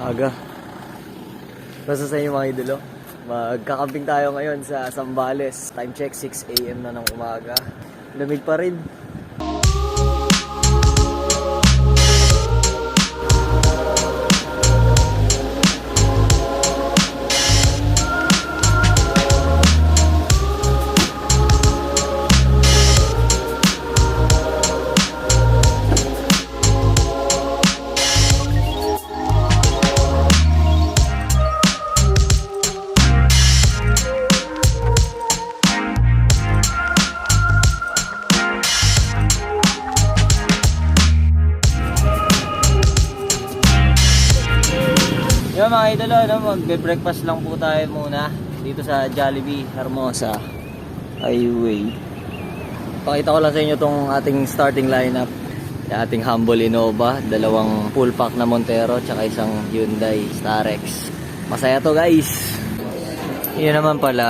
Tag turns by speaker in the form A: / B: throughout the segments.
A: Aga. Basta sa inyo mga idolo. Magkakamping tayo ngayon sa Zambales. Time check 6 AM na ng umaga. Lamig pa rin. Yung mga idolo, magbe-breakfast lang po tayo muna dito sa Jollibee Hermosa Highway. Pakita ko lang sa inyo tong ating starting lineup. Yung ating Humble Innova, dalawang full pack na Montero, tsaka isang Hyundai Starex. Masaya to guys. Yun naman pala.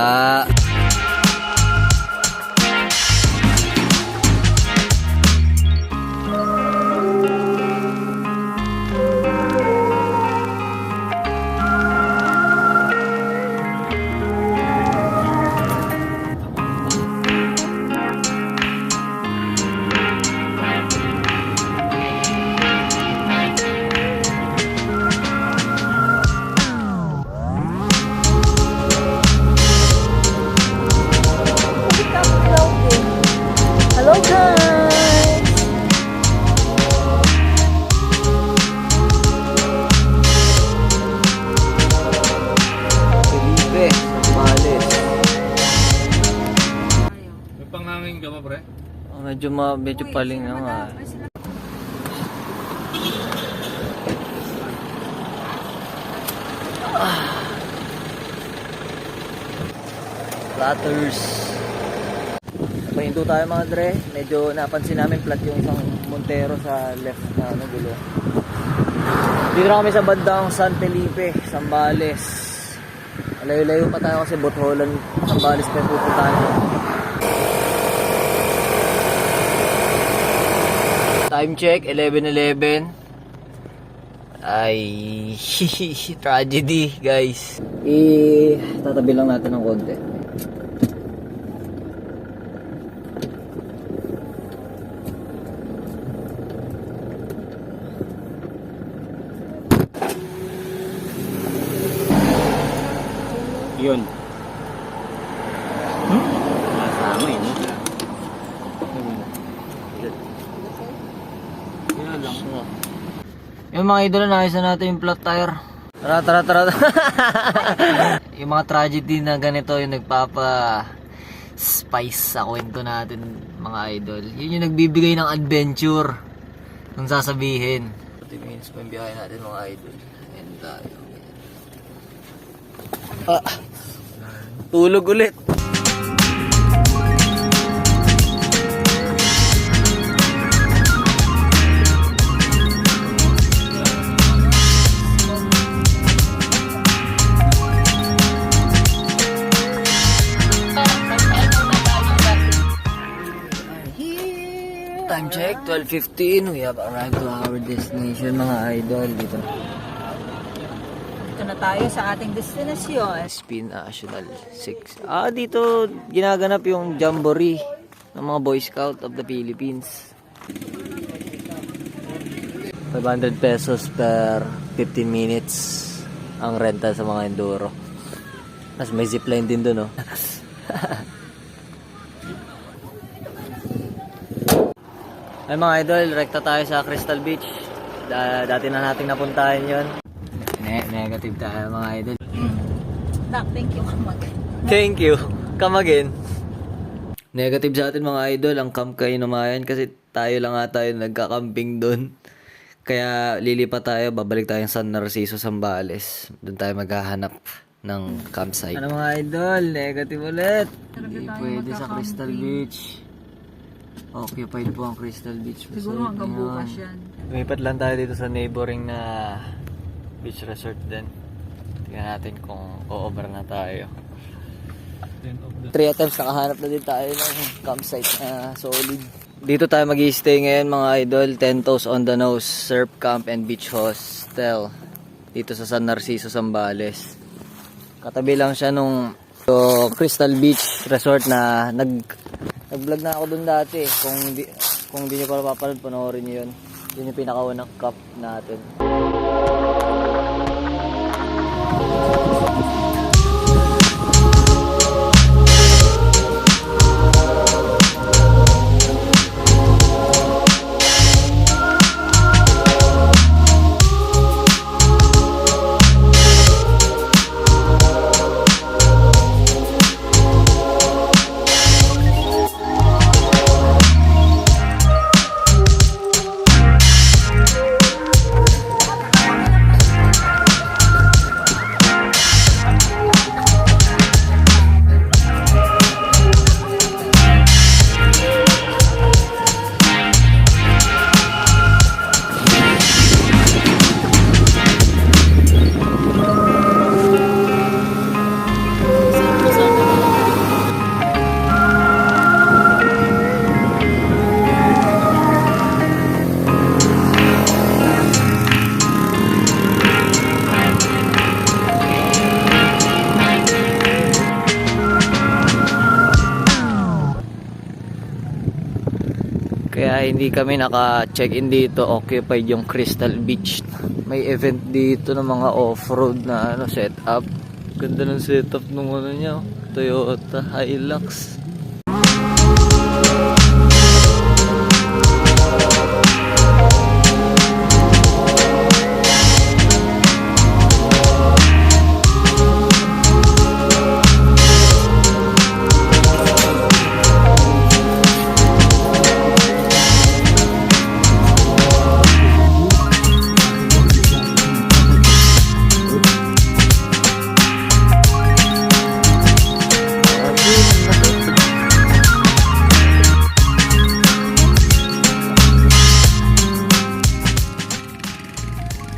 A: Hello guys! Felipe, Zambales.
B: May panghangin ka ba, pre?
A: Medyo paling na nga. Platters. Pahinto tayo mga dre. Medyo napansin namin flat yung isang Montero sa left na gulo. Dito na kami sa bandang San Felipe, Zambales. Layo-layo pa tayo kasi Botholan, Zambales pa yung pupuntahan. Time check, 11:11. Ay, tragedy guys. Tatabi lang natin ng konti.
B: Yun. Masama yun. Yun lang.
A: Yung mga idolo, nakisa natin yung flat tire. Tara. Yung mga tragedy na ganito yung nagpapa spice sa kwento natin mga idol. Yun yung nagbibigay ng adventure kung sasabihin. 30 minutes pa yung biyahe natin mga idol. Ayan tayo. Tulog ulit. Time check, 12:15. We have arrived to our destination mga idol dito.
C: Ito na tayo sa ating destinasyon.
A: Spin National 6. Dito ginaganap yung Jamboree ng mga Boy Scout of the Philippines. 500 pesos per 15 minutes ang renta sa mga enduro. Tapos may zipline din doon, no? Ay mga idol, rekta tayo sa Crystal Beach. Dati na nating napuntahan yon. Negative tayo mga idol.
C: Doc, thank you.
A: Thank you. Come again. Negative sa atin mga idol ang Camp Kainumayan kasi tayo lang nga tayo nagkakamping doon. Kaya lilipat tayo, babalik tayo sa San Narciso, Zambales. Doon tayo maghahanap ng campsite. Ano mga idol, negative ulit. Hindi pwede sa Crystal Beach. Occupied po ang Crystal Beach.
C: Siguro hanggang bukas yan.
A: Lumipat lang tayo dito sa neighboring na beach resort din. Tingnan natin kung o-over na tayo. 3 attempts nakahanap na din tayo ng campsite na solid. Dito tayo mag-i-stay ngayon mga idol. 10 Toes on the Nose Surf Camp and Beach Hostel. dito sa San Narciso, Zambales. Katabi lang siya nung Crystal Beach Resort na nag-vlog na ako dun dati. Kung di nyo pa napapanood, panoorin nyo yun. Yun yung pinakaunang cup natin. Kaya hindi kami naka-check-in dito, occupied yung Crystal Beach. May event dito ng mga off-road na setup. Ganda ng setup nung niya, Toyota Hilux.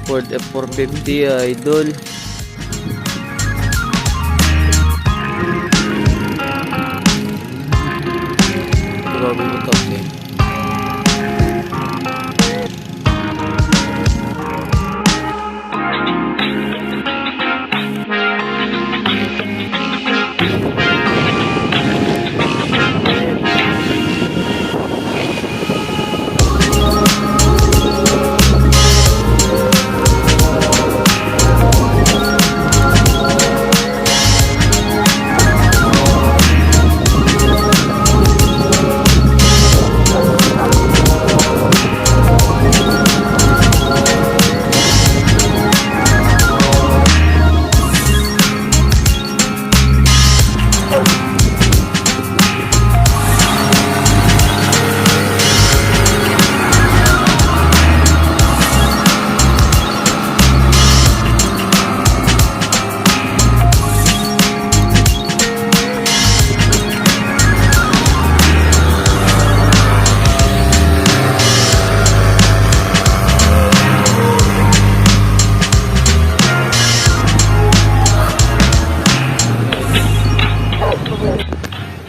A: Ford F450 idol. Grabe mo top eh.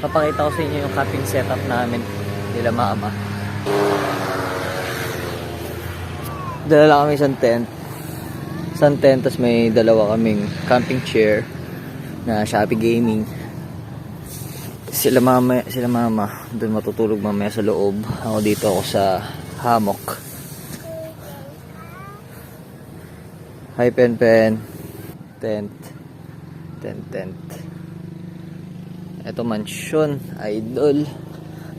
A: Papakita ko sa inyo yung camping setup namin nila mama. Dala lang kami isang tent. Isang tent, tapos may dalawa kaming camping chair na Shopee Gaming. Sila mama doon matutulog mamaya sa loob. Ako dito ako sa hammock. Hi pen. Tent. Ito mansion, idol.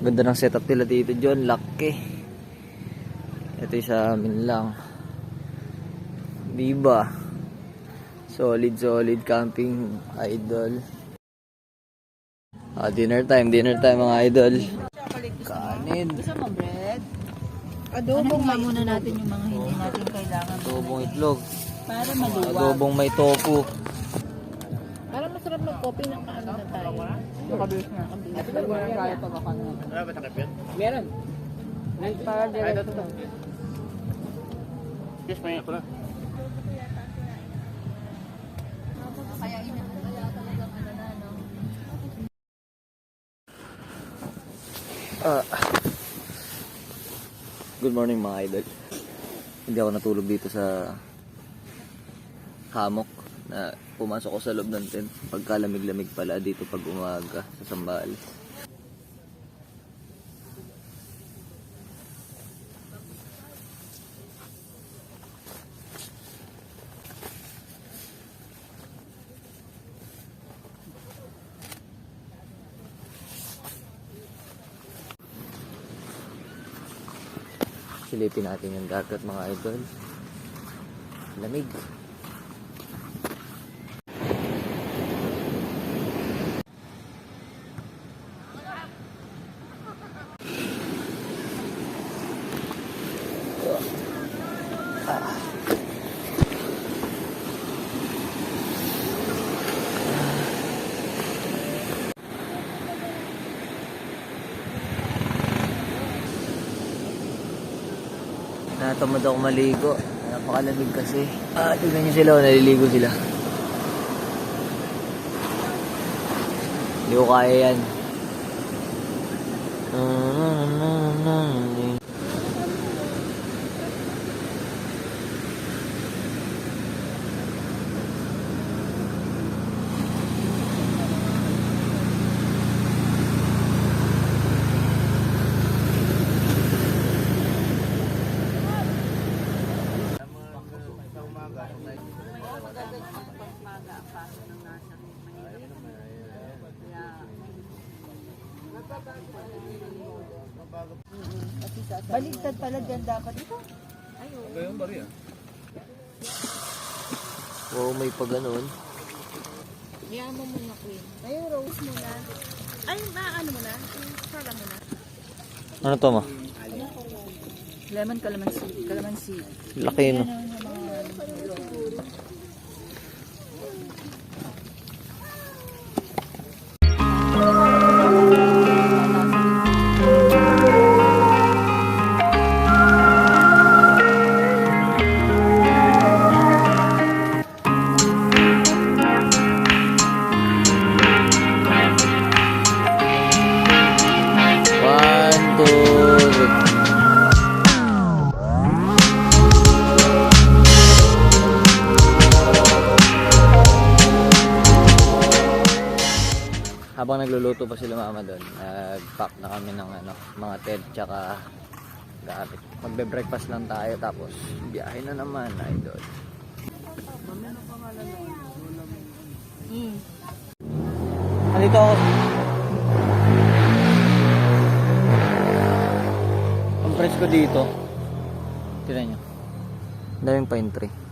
A: Ganda ng setup nila dito, John. Laki. Ito yung sa amin lang. Diba? Solid camping, idol. Dinner time mga idol. Kanin.
C: Gusto mo bread? Adobong muna natin yung mga hindi natin kailangan.
A: Adobong itlog.
C: Para maluwag.
A: Adobong may tofu.
C: Para masarap mag-coffee ng kaano na tayo. Nakabilis na. Pero wala kaya pagkakano.
B: Wala ba takip yan?
C: Meron. Para diretso na.
B: Yes, may ako na.
C: Kaya kaya talagang ano na, no?
A: Good morning mga idol. Hindi ako natulog dito sa hammock na pumasok ko sa loob ng tent. Pagkalamig-lamig pala dito pag umaga sa Zambales. Silipin natin yung dagat mga idol. Lamig. Natamad ako maligo. Napakalamig kasi. Tignan nyo sila, naliligo sila. Hindi ko kaya yan.
C: Baligtad pala dyan dapat ito.
B: Kaya yung bari ah.
A: Oo, may pa ganun.
C: Iyan mo muna, Queen. Ay, rose muna. Ay, ano muna? Sala muna.
A: Ano to ma?
C: Lemon calamansi. Calamansi.
A: Laki no. One, two, three. Habang nagluluto pa sila mama doon, nag-pack na kami ng mga tent tsaka gamit. Magbe-breakfast lang tayo tapos biyahe na naman, idol. Nandito ako. Ang price ko dito, tignan nyo. Daming pine tree.